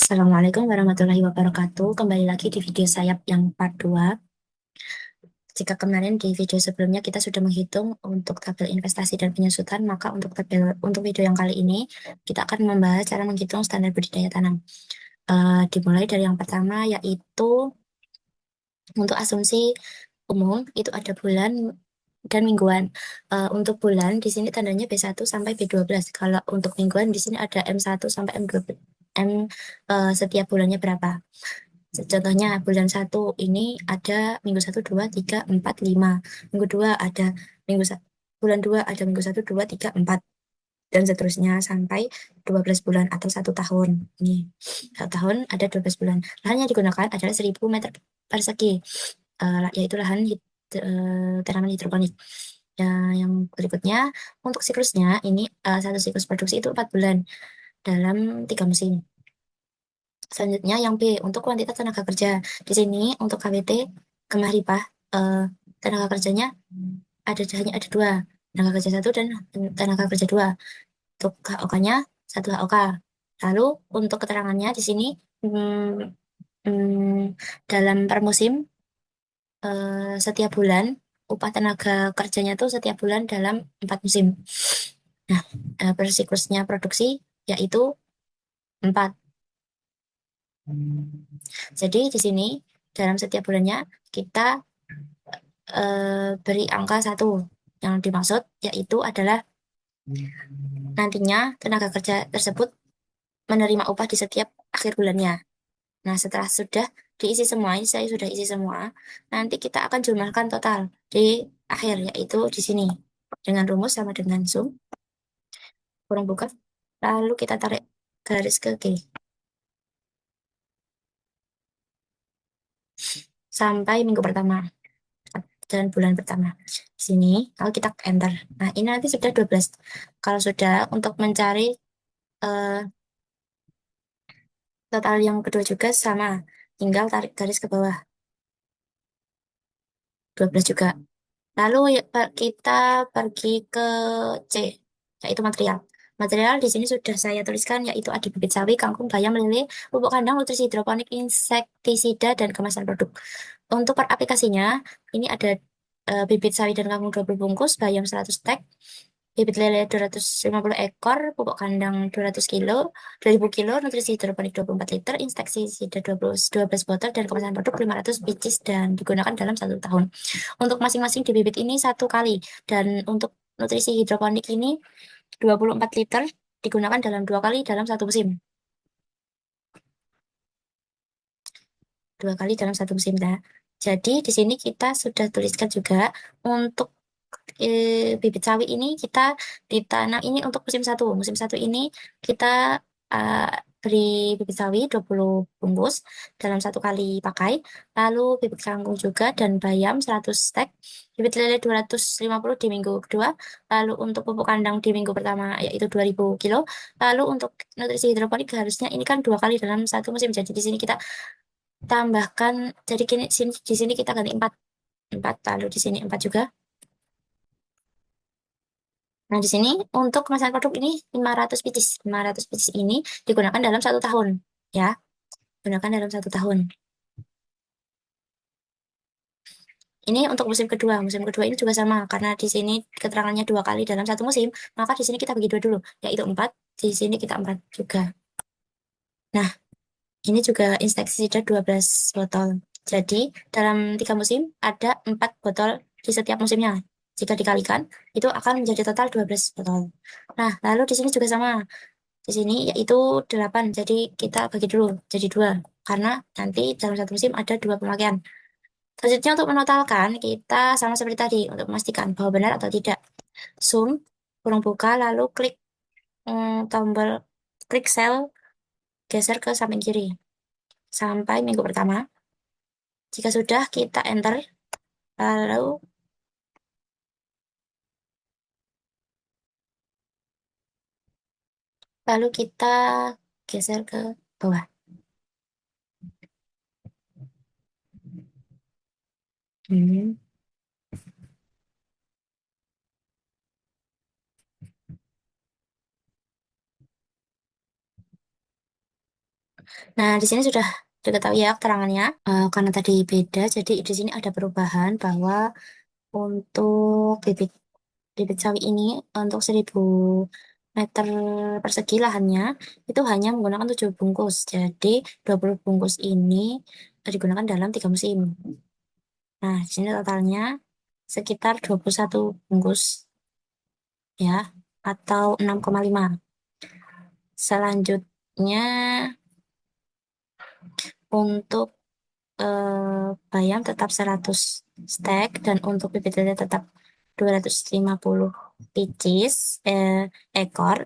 Assalamualaikum warahmatullahi wabarakatuh. Kembali lagi di video sayap yang part 2. Jika kemarin di video sebelumnya kita sudah menghitung untuk tabel investasi dan penyusutan, maka untuk video yang kali ini kita akan membahas cara menghitung standar budidaya tanam. Dimulai dari yang pertama yaitu untuk asumsi umum itu ada bulan dan mingguan. Untuk bulan di sini tandanya B1 sampai B12. Kalau untuk mingguan di sini ada M1 sampai M12. Setiap bulannya berapa? Contohnya bulan 1 ini ada minggu 1, 2, 3, 4, 5. Minggu 2 ada bulan 2 ada minggu 1, 2, 3, 4. Dan seterusnya sampai 12 bulan atau 1 tahun. Ini 1 tahun ada 12 bulan. Lahan yang digunakan adalah 1000 meter persegi, yaitu lahan tanaman hidroponik. Yang berikutnya, untuk siklusnya, ini satu siklus produksi itu 4 bulan dalam 3 musim. Selanjutnya yang B untuk kuantitas tenaga kerja. Di sini untuk KWT Kemah Ripah tenaga kerjanya hanya ada dua, tenaga kerja satu dan tenaga kerja dua. Untuk HOK-nya satu HOK. Lalu untuk keterangannya di sini hmm, dalam per musim setiap bulan upah tenaga kerjanya tuh setiap bulan dalam 4 musim. Nah, per siklusnya produksi yaitu 4. Jadi di sini dalam setiap bulannya kita beri angka 1. Yang dimaksud yaitu adalah nantinya tenaga kerja tersebut menerima upah di setiap akhir bulannya. Nah, setelah sudah diisi semua, ini saya sudah isi semua, nanti kita akan jumlahkan total di akhir, yaitu di sini. Dengan rumus sama dengan sum, kurung buka, lalu kita tarik garis ke kiri. Sampai minggu pertama dan bulan pertama. Di sini, kalau kita enter. Nah, ini nanti sudah 12. Kalau sudah, untuk mencari eh, total yang kedua juga sama. Tinggal tarik garis ke bawah. 12 juga. Lalu ya, kita pergi ke C, yaitu material. Material di sini sudah saya tuliskan, yaitu ada bibit sawi, kangkung, bayam, lele, pupuk kandang, nutrisi hidroponik, insektisida, dan kemasan produk. Untuk per aplikasinya, ini ada bibit sawi dan kangkung 20 bungkus, bayam 100 stek, bibit lele 250 ekor, pupuk kandang 200 kilo, 2000 kilo, nutrisi hidroponik 24 liter, insektisida 12 botol, dan kemasan produk 500 pieces dan digunakan dalam 1 tahun. Untuk masing-masing di bibit ini 1 kali. Dan untuk nutrisi hidroponik ini 24 liter digunakan dalam 2 kali dalam 1 musim. 2 kali dalam 1 musim. Nah, jadi di sini kita sudah tuliskan juga untuk bibit sawi ini kita ditanam ini untuk musim 1. Musim 1 ini kita uh, beri bibit sawi 20 bungkus dalam 1 kali pakai. Lalu bibit kangkung juga dan bayam 100 stek. Bibit lele 250 di minggu kedua. Lalu untuk pupuk kandang di minggu pertama yaitu 2000 kilo. Lalu untuk nutrisi hidroponik harusnya ini kan 2 kali dalam 1 musim. Jadi di sini kita tambahkan, jadi di sini kita ganti 4. 4, lalu di sini 4 juga. Nah, di sini untuk kemasan produk ini 500 pieces. 500 pieces ini digunakan dalam 1 tahun. Ya, gunakan dalam 1 tahun. Ini untuk musim kedua. Musim kedua ini juga sama. Karena di sini keterangannya 2 kali dalam 1 musim. Maka di sini kita bagi 2 dulu. Yaitu 4. Di sini kita 4 juga. Nah, ini juga insektisida 12 botol. Jadi, dalam 3 musim ada 4 botol di setiap musimnya. Jika dikalikan, itu akan menjadi total 12 botol. Nah, lalu di sini juga sama. Di sini yaitu 8. Jadi kita bagi dulu jadi 2. Karena nanti dalam 1 musim ada 2 pemakaian. Selanjutnya untuk menotalkan, kita sama seperti tadi untuk memastikan bahwa benar atau tidak. Zoom, kurung buka, lalu klik tombol klik sel, geser ke samping kiri. Sampai minggu pertama. Jika sudah, kita enter. Lalu lalu kita geser ke bawah. Hmm. Nah, di sini sudah diketahui ya keterangannya. Karena tadi beda, jadi di sini ada perubahan bahwa untuk bibit bibit sawi ini untuk 1.000 meter persegi lahannya itu hanya menggunakan 7 bungkus. Jadi 20 bungkus ini digunakan dalam 3 musim. Nah, di sini totalnya sekitar 21 bungkus ya atau 6,5. Selanjutnya untuk bayam tetap 100 stek dan untuk bibit lele tetap 250 pieces ekor.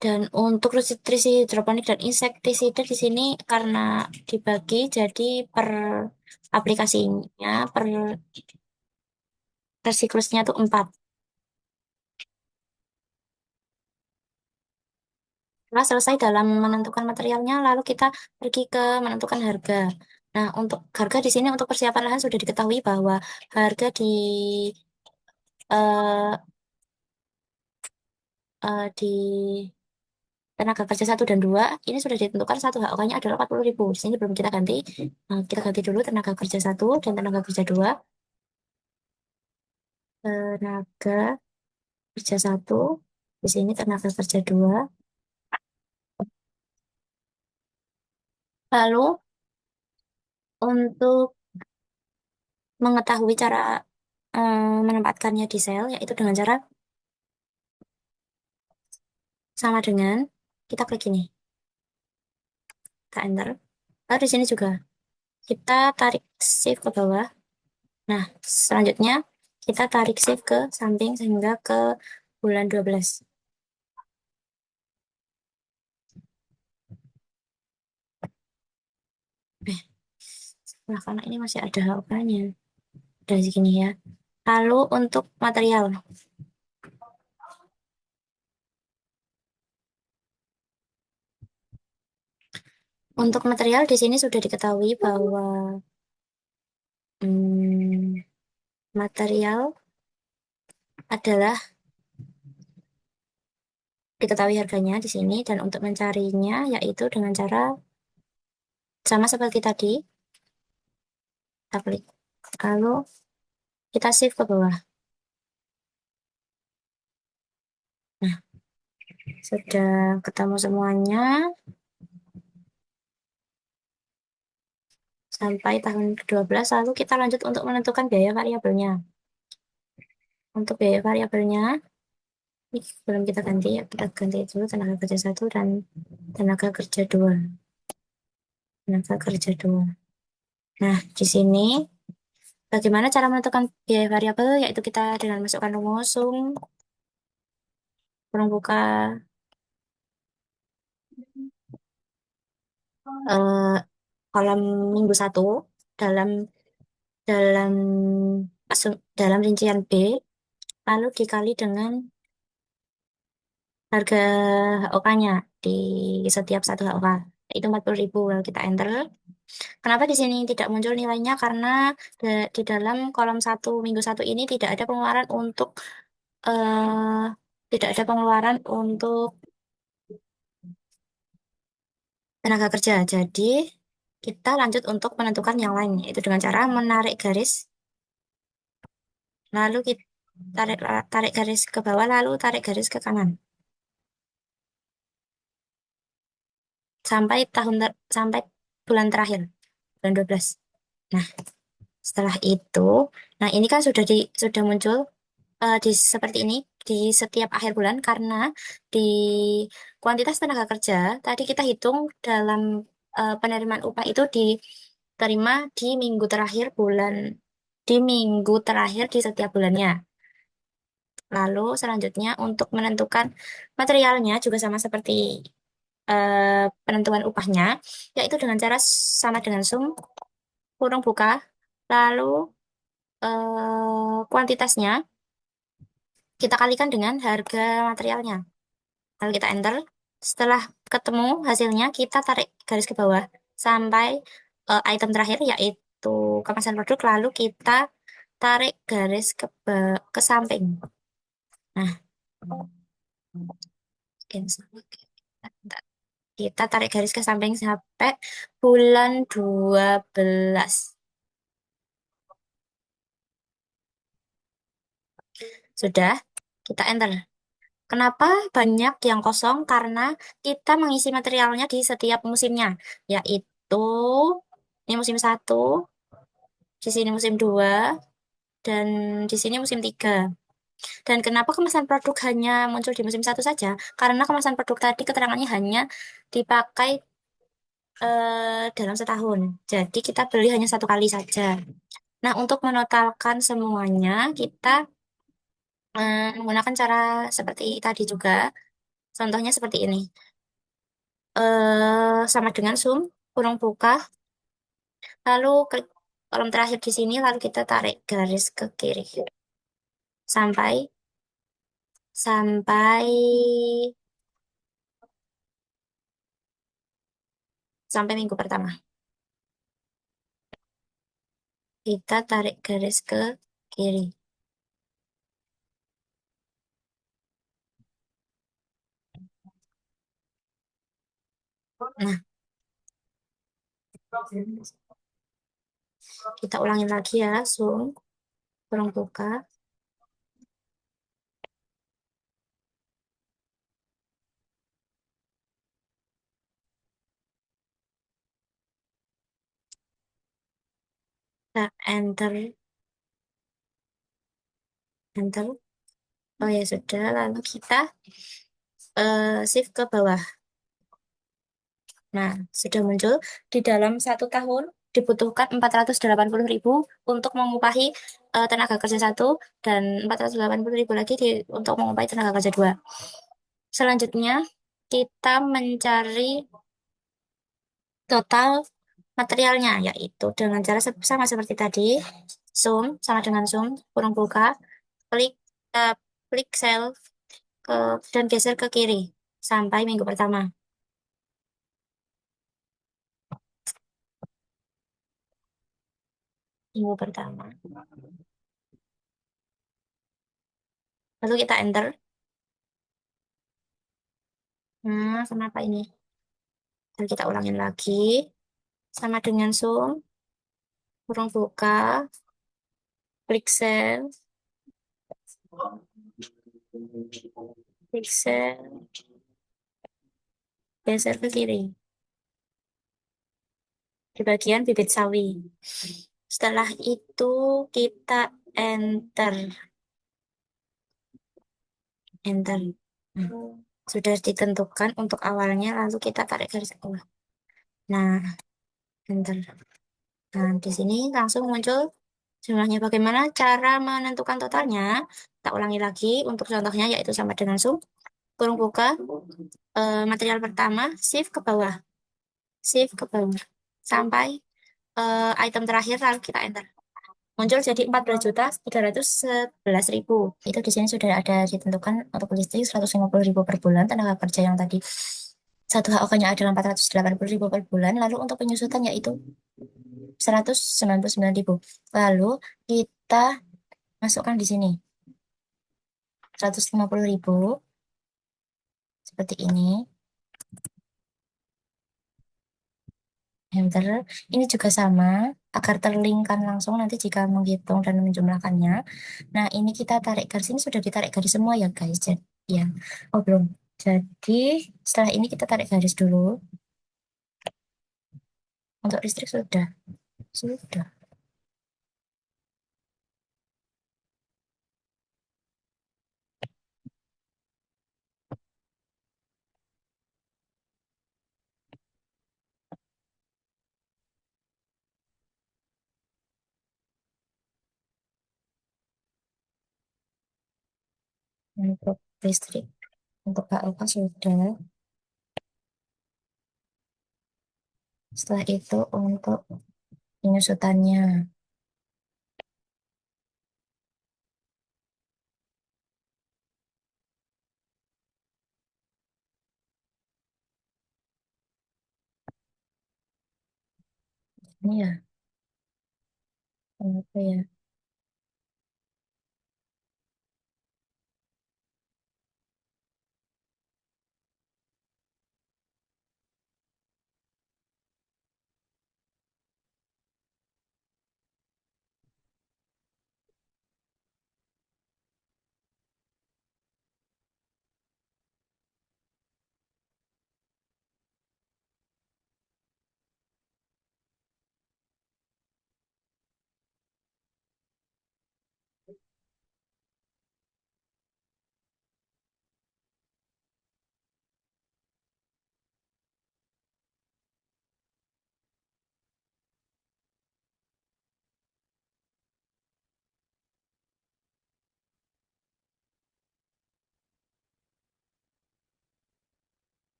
Dan untuk nutrisi hidroponik dan insektisida di sini karena dibagi jadi per aplikasinya, per siklusnya tuh 4. Setelah selesai dalam menentukan materialnya, lalu kita pergi ke menentukan harga. Nah, untuk harga di sini untuk persiapan lahan sudah diketahui bahwa harga eh, di tenaga kerja 1 dan 2 ini sudah ditentukan satu HOK-nya adalah 40.000. Di sini belum kita ganti. Kita ganti dulu tenaga kerja 1 dan tenaga kerja 2. Tenaga kerja 1, di sini tenaga kerja 2. Lalu untuk mengetahui cara menempatkannya di sel, yaitu dengan cara sama dengan kita klik ini, kita enter. Lalu di sini juga kita tarik shift ke bawah. Nah, selanjutnya kita tarik shift ke samping sehingga ke bulan 12. Eh, nah karena ini masih ada HOK-nya. Dari segini ya. Lalu untuk material. Untuk material di sini sudah diketahui bahwa hmm, material adalah diketahui harganya di sini dan untuk mencarinya yaitu dengan cara sama seperti tadi, kita klik. Lalu kita shift ke bawah. Nah, sudah ketemu semuanya sampai tahun ke-12 lalu kita lanjut untuk menentukan biaya variabelnya. Untuk biaya variabelnya ini belum kita ganti ya, kita ganti dulu tenaga kerja 1 dan tenaga kerja 2. Tenaga kerja 2. Nah, di sini bagaimana cara menentukan biaya variabel? Yaitu kita dengan masukkan rumus sum, kurung buka, eh, kolom minggu 1 dalam dalam dalam rincian B, lalu dikali dengan harga HOK-nya di setiap satu HOK, yaitu 40.000. Lalu kita enter. Kenapa di sini tidak muncul nilainya? Karena di dalam kolom 1 minggu 1 ini eh, tidak ada pengeluaran untuk tenaga kerja. Jadi kita lanjut untuk menentukan yang lain, yaitu dengan cara menarik garis, lalu kita tarik tarik garis ke bawah, lalu tarik garis ke kanan sampai sampai bulan terakhir, bulan 12. Nah, setelah itu, nah ini kan sudah muncul seperti ini di setiap akhir bulan karena di kuantitas tenaga kerja tadi kita hitung dalam penerimaan upah itu diterima di minggu terakhir di setiap bulannya. Lalu selanjutnya untuk menentukan materialnya juga sama seperti penentuan upahnya, yaitu dengan cara sama dengan sum kurung buka, lalu kuantitasnya kita kalikan dengan harga materialnya. Lalu kita enter. Setelah ketemu hasilnya, kita tarik garis ke bawah sampai item terakhir yaitu kemasan produk. Lalu kita tarik garis ke samping. Nah, cancel. Oke. Bentar. Kita tarik garis ke samping sampai bulan 12. Sudah, kita enter. Kenapa banyak yang kosong? Karena kita mengisi materialnya di setiap musimnya, yaitu ini musim satu, di sini musim 2, dan di sini musim 3. Dan kenapa kemasan produk hanya muncul di musim satu saja? Karena kemasan produk tadi keterangannya hanya dipakai dalam setahun. Jadi kita beli hanya satu kali saja. Nah, untuk menotalkan semuanya, kita menggunakan cara seperti tadi juga. Contohnya seperti ini. Sama dengan zoom, kurung buka, lalu klik kolom terakhir di sini, lalu kita tarik garis ke kiri sampai sampai sampai minggu pertama. Kita tarik garis ke kiri. Nah, kita ulangin lagi ya, zoom, kurung buka, kita enter, enter. Oh ya sudah, lalu kita shift ke bawah. Nah, sudah muncul di dalam satu tahun dibutuhkan 480.000 untuk mengupahi tenaga kerja satu dan 480.000 lagi untuk mengupahi tenaga kerja dua. Selanjutnya, kita mencari total materialnya, yaitu dengan cara sama seperti tadi, zoom, sama dengan zoom, kurung buka, klik, uh, klik sel ke, dan geser ke kiri sampai minggu pertama. Minggu pertama. Lalu kita enter. Nah, kenapa ini? Dan kita ulangin lagi. Sama dengan zoom, kurung buka, klik sel, klik sel, geser ke kiri. Di bagian bibit sawi. Setelah itu kita enter. Enter. Nah, sudah ditentukan untuk awalnya, lalu kita tarik garis ke bawah. Nah, enter. Nah, di sini langsung muncul jumlahnya. Bagaimana cara menentukan totalnya? Kita ulangi lagi untuk contohnya, yaitu sama dengan zoom, kurung buka, material pertama, shift ke bawah, shift ke bawah, sampai item terakhir, lalu kita enter. Muncul jadi 14.311.000. Itu di sini sudah ada ditentukan untuk listrik 150.000 per bulan, tenaga kerja yang tadi satu HOK-nya adalah 480.000 per bulan, lalu untuk penyusutan yaitu 199.000. Lalu kita masukkan di sini 150.000 seperti ini. Enter. Ini juga sama agar terlinkkan langsung nanti jika menghitung dan menjumlahkannya. Nah, ini kita tarik garis, ini sudah ditarik garis semua ya guys. Jadi ya, oh belum. Jadi setelah ini kita tarik garis dulu. Untuk listrik sudah, sudah. Untuk listrik, untuk HOK sudah. Setelah itu untuk penyusutannya. Ini ya, apa ya?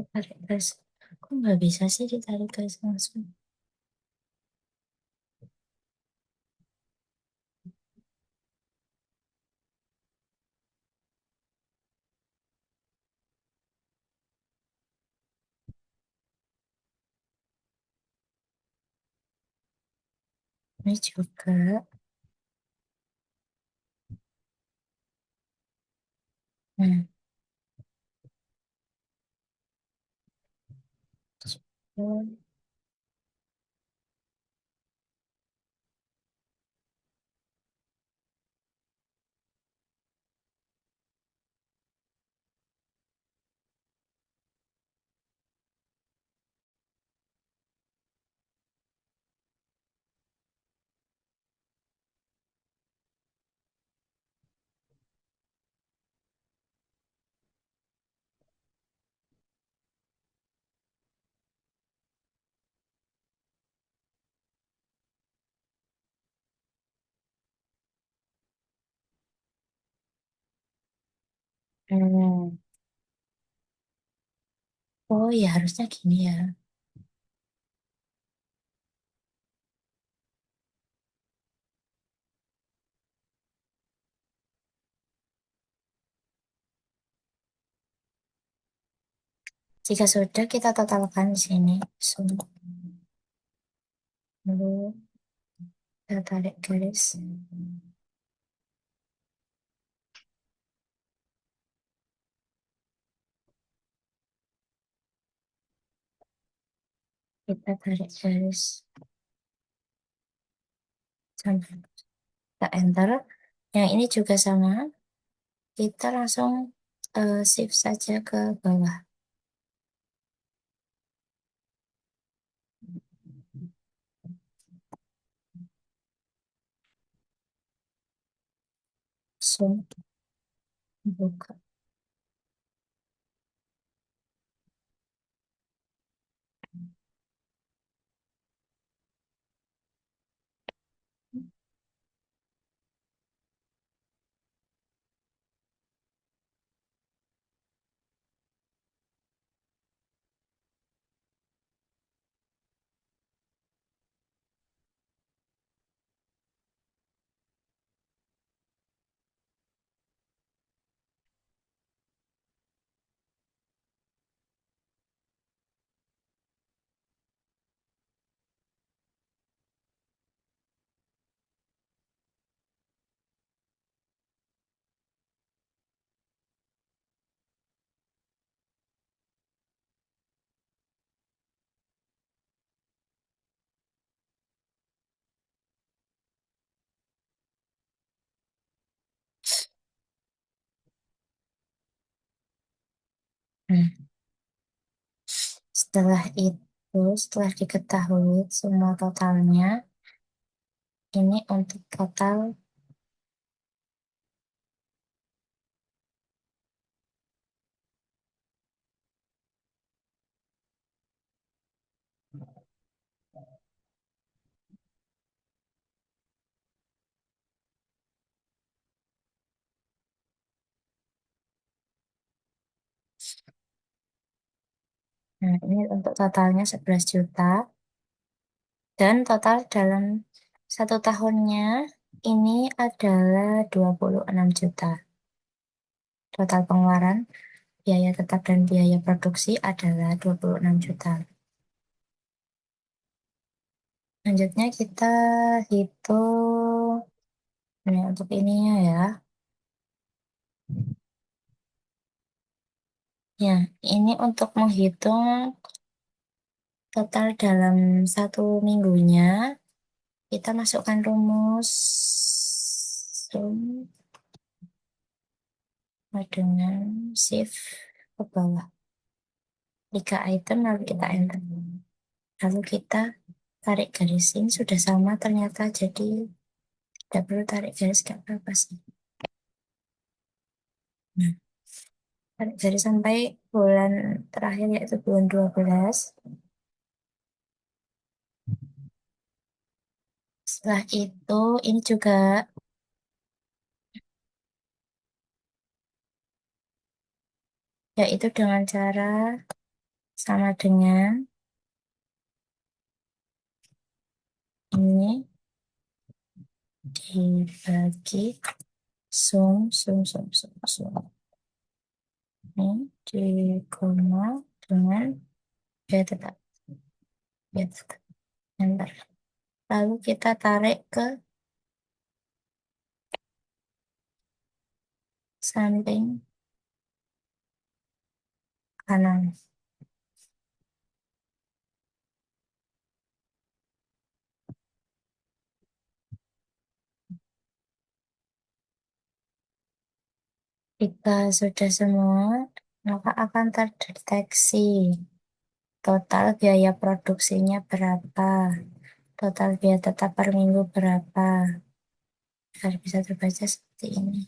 Tarik garis. Kok nggak bisa sih ditarik garis langsung? Ini juga. Nah, oh, hmm. Oh ya harusnya gini ya. Jika sudah kita totalkan di sini. Lalu kita tarik garis. Kita tarik garis sampai kita enter. Yang ini juga sama. Kita langsung shift saja ke bawah. Zoom, buka. Hmm. Setelah itu, setelah diketahui semua totalnya, ini untuk total nah, ini untuk totalnya 11 juta dan total dalam 1 tahunnya ini adalah 26 juta. Total pengeluaran biaya tetap dan biaya produksi adalah 26 juta. Selanjutnya kita hitung ini untuk ininya ya. Ya, ini untuk menghitung total dalam 1 minggunya. Kita masukkan rumus sum dengan shift ke bawah. 3 item lalu kita enter. Lalu kita tarik garis ini sudah sama ternyata jadi tidak perlu tarik garis gak apa-apa sih. Nah, tarik garis sampai bulan terakhir yaitu bulan 12. Setelah itu ini juga yaitu dengan cara sama dengan ini dibagi sum. Ini di koma dengan biaya tetap. Biaya tetap. Enter. Lalu kita tarik ke samping kanan. Jika sudah semua, maka akan terdeteksi total biaya produksinya berapa, total biaya tetap per minggu berapa. Agar bisa terbaca seperti ini.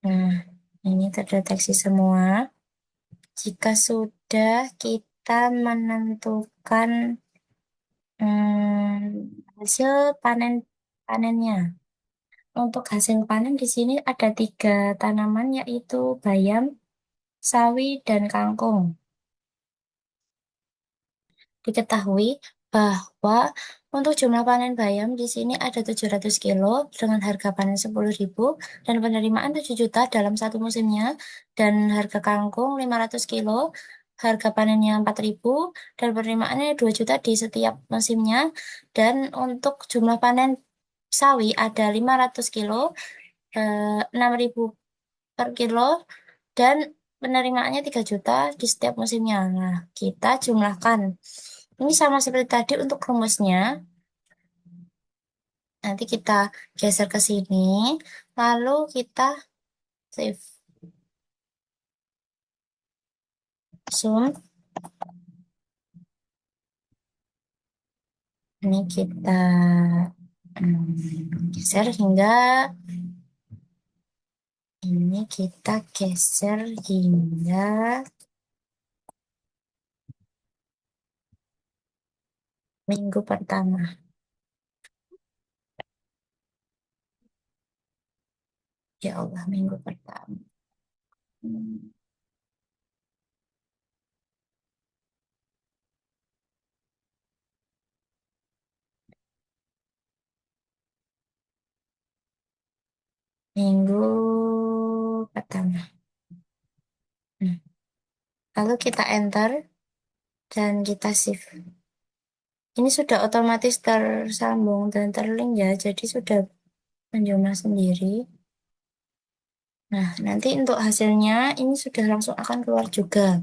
Nah, ini terdeteksi semua. Jika sudah kita menentukan hasil panennya. Untuk hasil panen di sini ada 3 tanaman yaitu bayam, sawi, dan kangkung. Diketahui bahwa untuk jumlah panen bayam di sini ada 700 kilo dengan harga panen 10.000 dan penerimaan 7 juta dalam satu musimnya, dan harga kangkung 500 kilo, harga panennya 4.000 dan penerimaannya 2 juta di setiap musimnya, dan untuk jumlah panen sawi ada 500 kilo, 6.000 per kilo, dan penerimaannya 3 juta di setiap musimnya. Nah, kita jumlahkan. Ini sama seperti tadi untuk rumusnya. Nanti kita geser ke sini, lalu kita save. Zoom. Ini kita geser hingga minggu pertama. Ya Allah, minggu pertama. Hmm, Minggu pertama. Hmm. Lalu kita enter dan kita save. Ini sudah otomatis tersambung dan terlink ya, jadi sudah menjumlah sendiri. Nah, nanti untuk hasilnya ini sudah langsung akan keluar juga.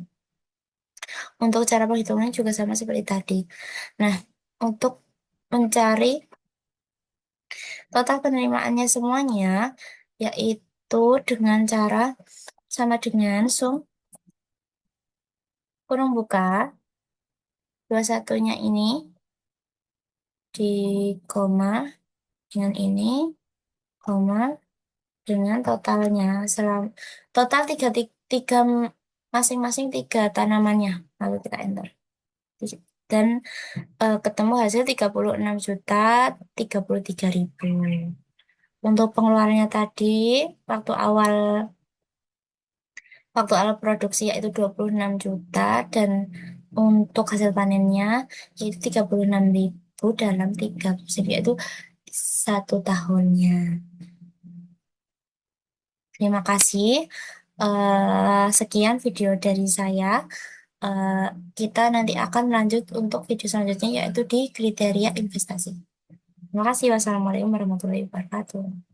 Untuk cara perhitungannya juga sama seperti tadi. Nah, untuk mencari total penerimaannya semuanya, yaitu dengan cara sama dengan sum kurung buka 21-nya ini di koma dengan ini, koma dengan totalnya total tiga masing-masing 3 tanamannya. Lalu kita enter. Dan ketemu hasil 36.033.000. Untuk pengeluarannya tadi waktu awal produksi yaitu 26 juta, dan untuk hasil panennya yaitu 36.000 dalam 3 musim yaitu 1 tahunnya. Terima kasih. Sekian video dari saya. Eh, kita nanti akan lanjut untuk video selanjutnya yaitu di kriteria investasi. Terima kasih. Wassalamualaikum warahmatullahi wabarakatuh.